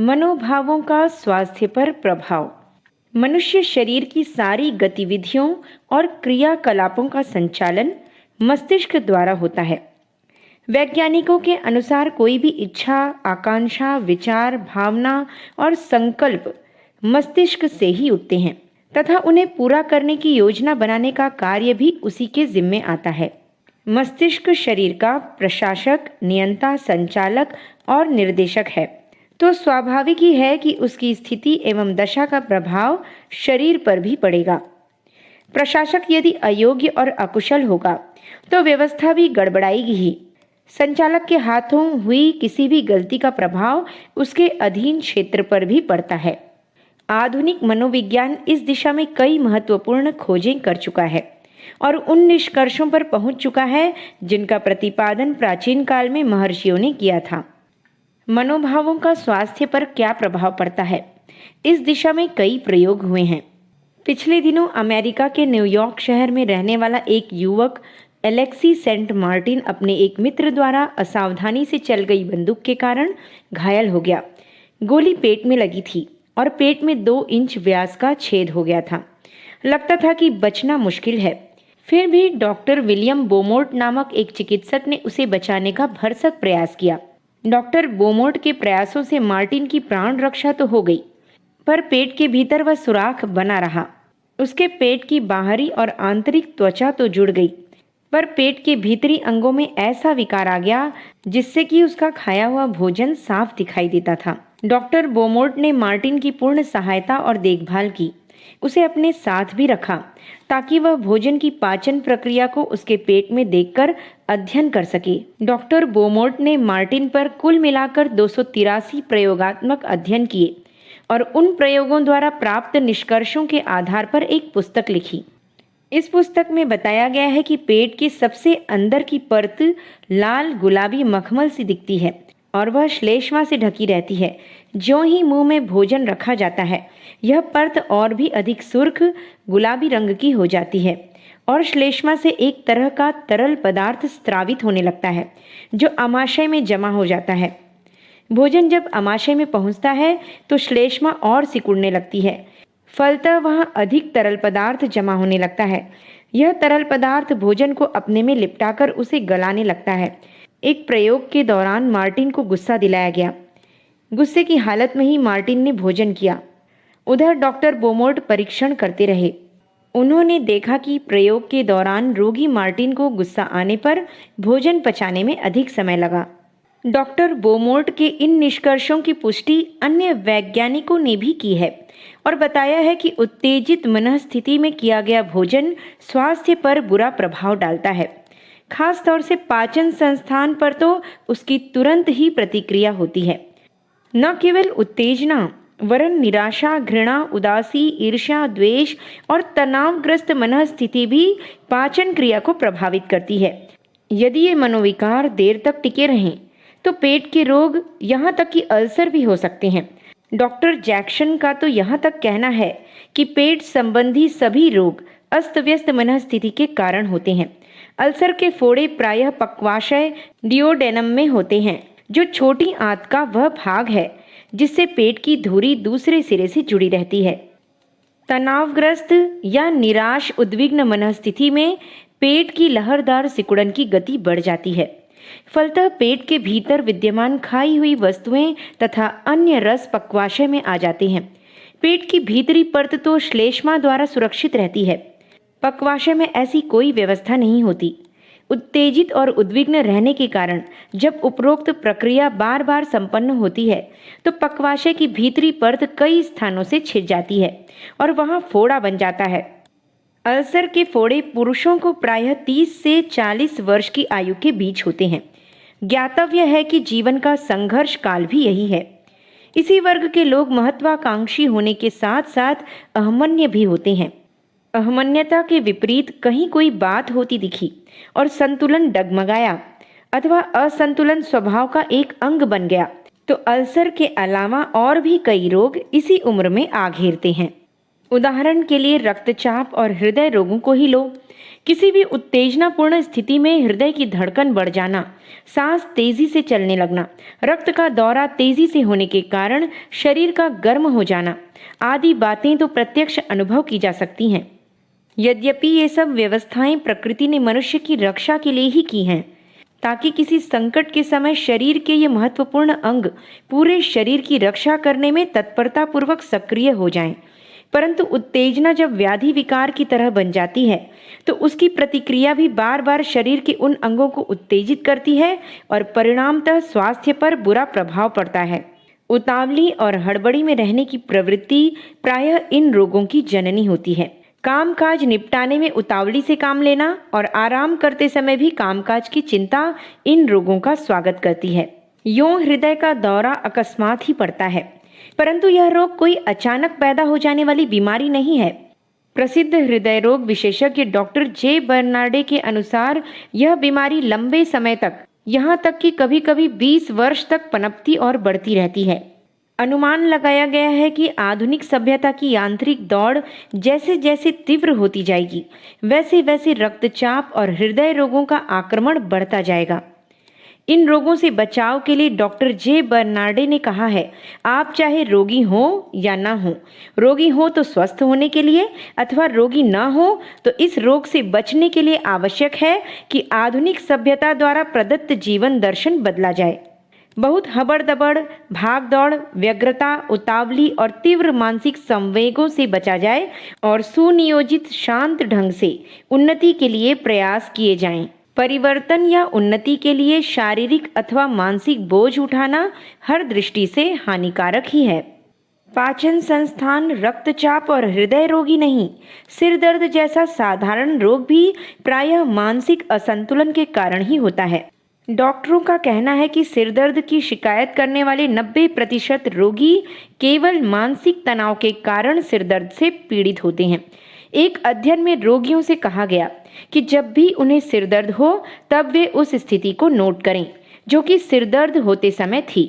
मनोभावों का स्वास्थ्य पर प्रभाव। मनुष्य शरीर की सारी गतिविधियों और क्रियाकलापों का संचालन मस्तिष्क द्वारा होता है। वैज्ञानिकों के अनुसार कोई भी इच्छा, आकांक्षा, विचार, भावना और संकल्प मस्तिष्क से ही उठते हैं तथा उन्हें पूरा करने की योजना बनाने का कार्य भी उसी के जिम्मे आता है। मस्तिष्क शरीर का प्रशासक, नियंता, संचालक और निर्देशक है, तो स्वाभाविक ही है कि उसकी स्थिति एवं दशा का प्रभाव शरीर पर भी पड़ेगा। प्रशासक यदि अयोग्य और अकुशल होगा तो व्यवस्था भी गड़बड़ाएगी ही। संचालक के हाथों हुई किसी भी गलती का प्रभाव उसके अधीन क्षेत्र पर भी पड़ता है। आधुनिक मनोविज्ञान इस दिशा में कई महत्वपूर्ण खोजें कर चुका है और उन निष्कर्षों पर पहुंच चुका है जिनका प्रतिपादन प्राचीन काल में महर्षियों ने किया था। मनोभावों का स्वास्थ्य पर क्या प्रभाव पड़ता है, इस दिशा में कई प्रयोग हुए हैं। पिछले दिनों अमेरिका के न्यूयॉर्क शहर में रहने वाला एक युवक एलेक्सी सेंट मार्टिन अपने एक मित्र द्वारा असावधानी से चल गई बंदूक के कारण घायल हो गया। गोली पेट में लगी थी और पेट में 2 इंच व्यास का छेद हो गया था। लगता था कि बचना मुश्किल है। फिर भी डॉक्टर विलियम बोमोर्ट नामक एक चिकित्सक ने उसे बचाने का भरसक प्रयास किया। डॉक्टर बोमोर्ट के प्रयासों से मार्टिन की प्राण रक्षा तो हो गई, पर पेट के भीतर वह सुराख बना रहा। उसके पेट की बाहरी और आंतरिक त्वचा तो जुड़ गई, पर पेट के भीतरी अंगों में ऐसा विकार आ गया जिससे कि उसका खाया हुआ भोजन साफ दिखाई देता था। डॉक्टर बोमोर्ट ने मार्टिन की पूर्ण सहायता और देखभाल की। उसे अपने साथ भी रखा ताकि वह भोजन की पाचन प्रक्रिया को उसके पेट में देखकर अध्ययन कर सके। डॉक्टर बोमोर्ट ने मार्टिन पर कुल मिलाकर 283 प्रयोगात्मक अध्ययन किए और उन प्रयोगों द्वारा प्राप्त निष्कर्षों के आधार पर एक पुस्तक लिखी। इस पुस्तक में बताया गया है कि पेट के सबसे अंदर की परत लाल गुलाबी मखमल सी दिखती है और वह श्लेष्मा से ढकी रहती है। ज्यों ही मुंह में भोजन रखा जाता है, यह परत और भी अधिक सुर्ख गुलाबी रंग की हो जाती है और श्लेष्मा से एक तरह का तरल पदार्थ स्रावित होने लगता है जो अमाशय में जमा हो जाता है। भोजन जब अमाशय में पहुंचता है तो श्लेष्मा और सिकुड़ने लगती है। फलतः वहां अधिक तरल पदार्थ जमा होने लगता है। यह तरल पदार्थ भोजन को अपने में लिपटाकर उसे गलाने लगता है। एक प्रयोग के दौरान मार्टिन को गुस्सा दिलाया गया। गुस्से की हालत में ही मार्टिन ने भोजन किया। उधर डॉक्टर बोमोर्ट परीक्षण करते रहे। उन्होंने देखा कि प्रयोग के दौरान रोगी मार्टिन को गुस्सा आने पर भोजन पचाने में अधिक समय लगा। डॉक्टर बोमोर्ट के इन निष्कर्षों की पुष्टि अन्य वैज्ञानिकों ने भी की है और बताया है कि उत्तेजित मनःस्थिति में किया गया भोजन स्वास्थ्य पर बुरा प्रभाव डालता है। खास तौर से पाचन संस्थान पर तो उसकी तुरंत ही प्रतिक्रिया होती है। न केवल उत्तेजना वरन निराशा, घृणा, उदासी, ईर्ष्या, द्वेष और तनावग्रस्त मनःस्थिति भी पाचन क्रिया को प्रभावित करती है। यदि ये मनोविकार देर तक टिके रहें तो पेट के रोग, यहाँ तक कि अल्सर भी हो सकते हैं। डॉक्टर जैक्सन का तो यहाँ तक कहना है कि पेट संबंधी सभी रोग अस्त व्यस्त मनःस्थिति के कारण होते हैं। अल्सर के फोड़े प्रायः पक्वाशय डिओडेनम में होते हैं, जो छोटी आंत का वह भाग है जिससे पेट की धुरी दूसरे सिरे से जुड़ी रहती है। तनावग्रस्त या निराश उद्विग्न मनःस्थिति में पेट की लहरदार सिकुड़न की गति बढ़ जाती है। फलतः पेट के भीतर विद्यमान खाई हुई वस्तुएं तथा अन्य रस पक्वाशय में आ जाते हैं। पेट की भीतरी परत तो श्लेष्मा द्वारा सुरक्षित रहती है। पक्वाशय में ऐसी कोई व्यवस्था नहीं होती। उत्तेजित और उद्विग्न रहने के कारण जब उपरोक्त प्रक्रिया बार बार संपन्न होती है तो पक्वाशय की भीतरी परत कई स्थानों से छिद जाती है और वहां फोड़ा बन जाता है। अल्सर के फोड़े पुरुषों को प्रायः 30 से 40 वर्ष की आयु के बीच होते हैं। ज्ञातव्य है कि जीवन का संघर्ष काल भी यही है। इसी वर्ग के लोग महत्वाकांक्षी होने के साथ साथ अहमन्य भी होते हैं। अहमन्यता के विपरीत कहीं कोई बात होती दिखी और संतुलन डगमगाया अथवा असंतुलन स्वभाव का एक अंग बन गया तो अल्सर के अलावा और भी कई रोग इसी उम्र में आ घेरते हैं। उदाहरण के लिए रक्तचाप और हृदय रोगों को ही लो। किसी भी उत्तेजनापूर्ण स्थिति में हृदय की धड़कन बढ़ जाना, सांस तेजी से चलने लगना, रक्त का दौरा तेजी से होने के कारण शरीर का गर्म हो जाना आदि बातें तो प्रत्यक्ष अनुभव की जा सकती हैं। यद्यपि ये सब व्यवस्थाएं प्रकृति ने मनुष्य की रक्षा के लिए ही की हैं, ताकि किसी संकट के समय शरीर के ये महत्वपूर्ण अंग पूरे शरीर की रक्षा करने में तत्परतापूर्वक सक्रिय हो जाएं। परंतु उत्तेजना जब व्याधि विकार की तरह बन जाती है तो उसकी प्रतिक्रिया भी बार बार शरीर के उन अंगों को उत्तेजित करती है और परिणामतः स्वास्थ्य पर बुरा प्रभाव पड़ता है। उतावली और हड़बड़ी में रहने की प्रवृत्ति प्रायः इन रोगों की जननी होती है। कामकाज निपटाने में उतावली से काम लेना और आराम करते समय भी कामकाज की चिंता इन रोगों का स्वागत करती है। यूं हृदय का दौरा अकस्मात ही पड़ता है, परंतु यह रोग कोई अचानक पैदा हो जाने वाली बीमारी नहीं है। प्रसिद्ध हृदय रोग विशेषज्ञ डॉक्टर जे बर्नार्डे के अनुसार यह बीमारी लंबे समय तक, यहाँ तक कि कभी कभी 20 वर्ष तक पनपती और बढ़ती रहती है। अनुमान लगाया गया है कि आधुनिक सभ्यता की यांत्रिक दौड़ जैसे जैसे तीव्र होती जाएगी, वैसे वैसे रक्तचाप और हृदय रोगों का आक्रमण बढ़ता जाएगा। इन रोगों से बचाव के लिए डॉक्टर जे बर्नार्डे ने कहा है, आप चाहे रोगी हो या ना हो, रोगी हो तो स्वस्थ होने के लिए अथवा रोगी ना हो तो इस रोग से बचने के लिए आवश्यक है कि आधुनिक सभ्यता द्वारा प्रदत्त जीवन दर्शन बदला जाए। बहुत हबड़-दबड़, भाग-दौड़, व्यग्रता, उतावली और तीव्र मानसिक संवेगों से बचा जाए और सुनियोजित शांत ढंग से उन्नति के लिए प्रयास किए जाएं। परिवर्तन या उन्नति के लिए शारीरिक अथवा मानसिक बोझ उठाना हर दृष्टि से हानिकारक ही है। पाचन संस्थान, रक्तचाप और हृदय रोग ही नहीं, सिर दर्द जैसा साधारण रोग भी प्रायः मानसिक असंतुलन के कारण ही होता है। डॉक्टरों का कहना है कि सिर दर्द की शिकायत करने वाले 90% रोगी केवल मानसिक तनाव के कारण सिर दर्द से पीड़ित होते हैं। एक अध्ययन में रोगियों से कहा गया कि जब भी उन्हें सिर दर्द हो तब वे उस स्थिति को नोट करें जो कि सिर दर्द होते समय थी।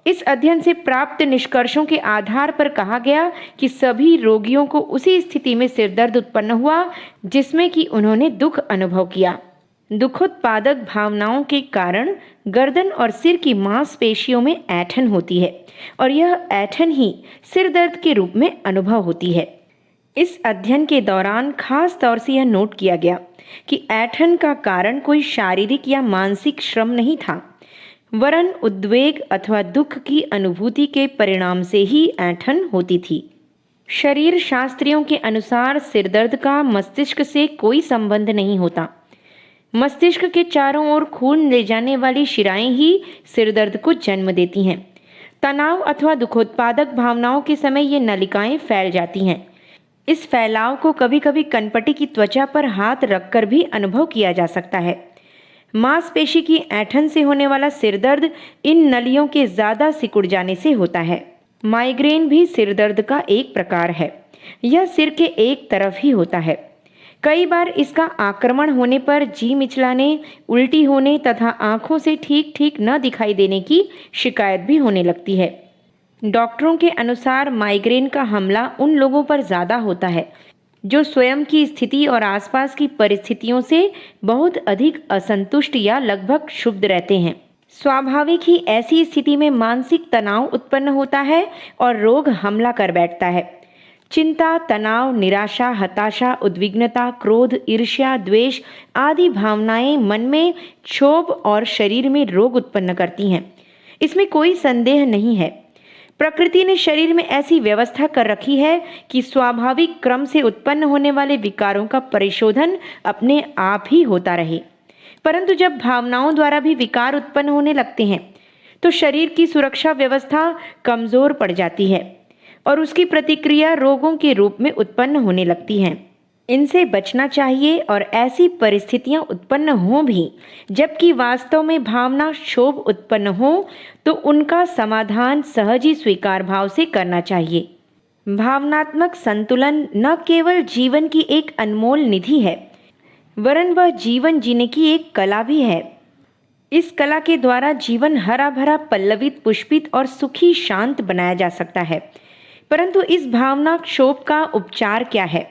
इस अध्ययन से प्राप्त निष्कर्षों के आधार पर कहा गया कि सभी रोगियों को उसी स्थिति में सिर दर्द उत्पन्न हुआ जिसमें कि उन्होंने दुख अनुभव किया। दुखोत्पादक भावनाओं के कारण गर्दन और सिर की मांसपेशियों में ऐंठन होती है और यह ऐंठन ही सिर दर्द के रूप में अनुभव होती है। इस अध्ययन के दौरान खास तौर से यह नोट किया गया कि ऐंठन का कारण कोई शारीरिक या मानसिक श्रम नहीं था, वरन उद्वेग अथवा दुख की अनुभूति के परिणाम से ही ऐंठन होती थी। शरीर शास्त्रियों के अनुसार सिर दर्द का मस्तिष्क से कोई संबंध नहीं होता। मस्तिष्क के चारों ओर खून ले जाने वाली शिराएं ही सिर दर्द को जन्म देती हैं। तनाव अथवा दुखोत्पादक भावनाओं के समय ये नलिकाएं फैल जाती हैं। इस फैलाव को कभी कभी कनपटी की त्वचा पर हाथ रखकर भी अनुभव किया जा सकता है। मांसपेशी की ऐंठन से होने वाला सिर दर्द इन नलियों के ज्यादा सिकुड़ जाने से होता है। माइग्रेन भी सिर दर्द का एक प्रकार है। यह सिर के एक तरफ ही होता है। कई बार इसका आक्रमण होने पर जी मिचलाने, उल्टी होने तथा आंखों से ठीक ठीक न दिखाई देने की शिकायत भी होने लगती है। डॉक्टरों के अनुसार माइग्रेन का हमला उन लोगों पर ज़्यादा होता है जो स्वयं की स्थिति और आसपास की परिस्थितियों से बहुत अधिक असंतुष्ट या लगभग क्षुब्ध रहते हैं। स्वाभाविक ही ऐसी स्थिति में मानसिक तनाव उत्पन्न होता है और रोग हमला कर बैठता है। चिंता, तनाव, निराशा, हताशा, उद्विग्नता, क्रोध, ईर्ष्या, द्वेष आदि भावनाएं मन में क्षोभ और शरीर में रोग उत्पन्न करती हैं। इसमें कोई संदेह नहीं है। प्रकृति ने शरीर में ऐसी व्यवस्था कर रखी है कि स्वाभाविक क्रम से उत्पन्न होने वाले विकारों का परिशोधन अपने आप ही होता रहे। परंतु जब भावनाओं द्वारा भी विकार उत्पन्न होने लगते हैं तो शरीर की सुरक्षा व्यवस्था कमजोर पड़ जाती है और उसकी प्रतिक्रिया रोगों के रूप में उत्पन्न होने लगती हैं। इनसे बचना चाहिए और ऐसी परिस्थितियां उत्पन्न हों भी जबकि वास्तव में भावना क्षोभ उत्पन्न हो तो उनका समाधान सहज ही स्वीकार भाव से करना चाहिए। भावनात्मक संतुलन न केवल जीवन की एक अनमोल निधि है वरन वह जीवन जीने की एक कला भी है। इस कला के द्वारा जीवन हरा भरा, पल्लवित, पुष्पित और सुखी शांत बनाया जा सकता है। परंतु इस भावना क्षोभ का उपचार क्या है?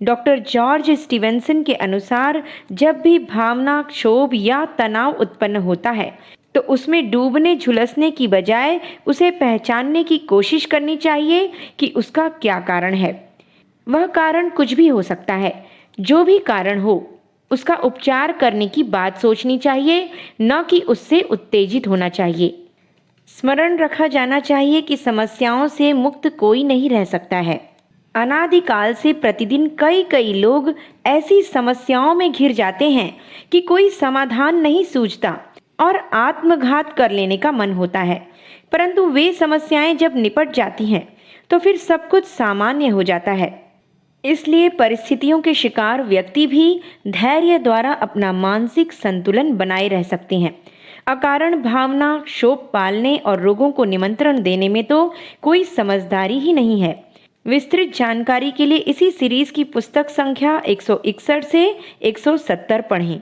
डॉक्टर जॉर्ज स्टीवेंसन के अनुसार जब भी भावना क्षोभ या तनाव उत्पन्न होता है तो उसमें डूबने झुलसने की बजाय उसे पहचानने की कोशिश करनी चाहिए कि उसका क्या कारण है। वह कारण कुछ भी हो सकता है। जो भी कारण हो, उसका उपचार करने की बात सोचनी चाहिए, न कि उससे उत्तेजित होना चाहिए। स्मरण रखा जाना चाहिए कि समस्याओं से मुक्त कोई नहीं रह सकता है। अनादिकाल से प्रतिदिन कई कई लोग ऐसी समस्याओं में घिर जाते हैं कि कोई समाधान नहीं सूझता और आत्मघात कर लेने का मन होता है। परंतु वे समस्याएं जब निपट जाती हैं तो फिर सब कुछ सामान्य हो जाता है। इसलिए परिस्थितियों के शिकार व्यक्ति भी धैर्य द्वारा अपना मानसिक संतुलन बनाए रह सकते हैं। अकारण भावना क्षोभ पालने और रोगों को निमंत्रण देने में तो कोई समझदारी ही नहीं है। विस्तृत जानकारी के लिए इसी सीरीज की पुस्तक संख्या 161 से 170 पढ़ें।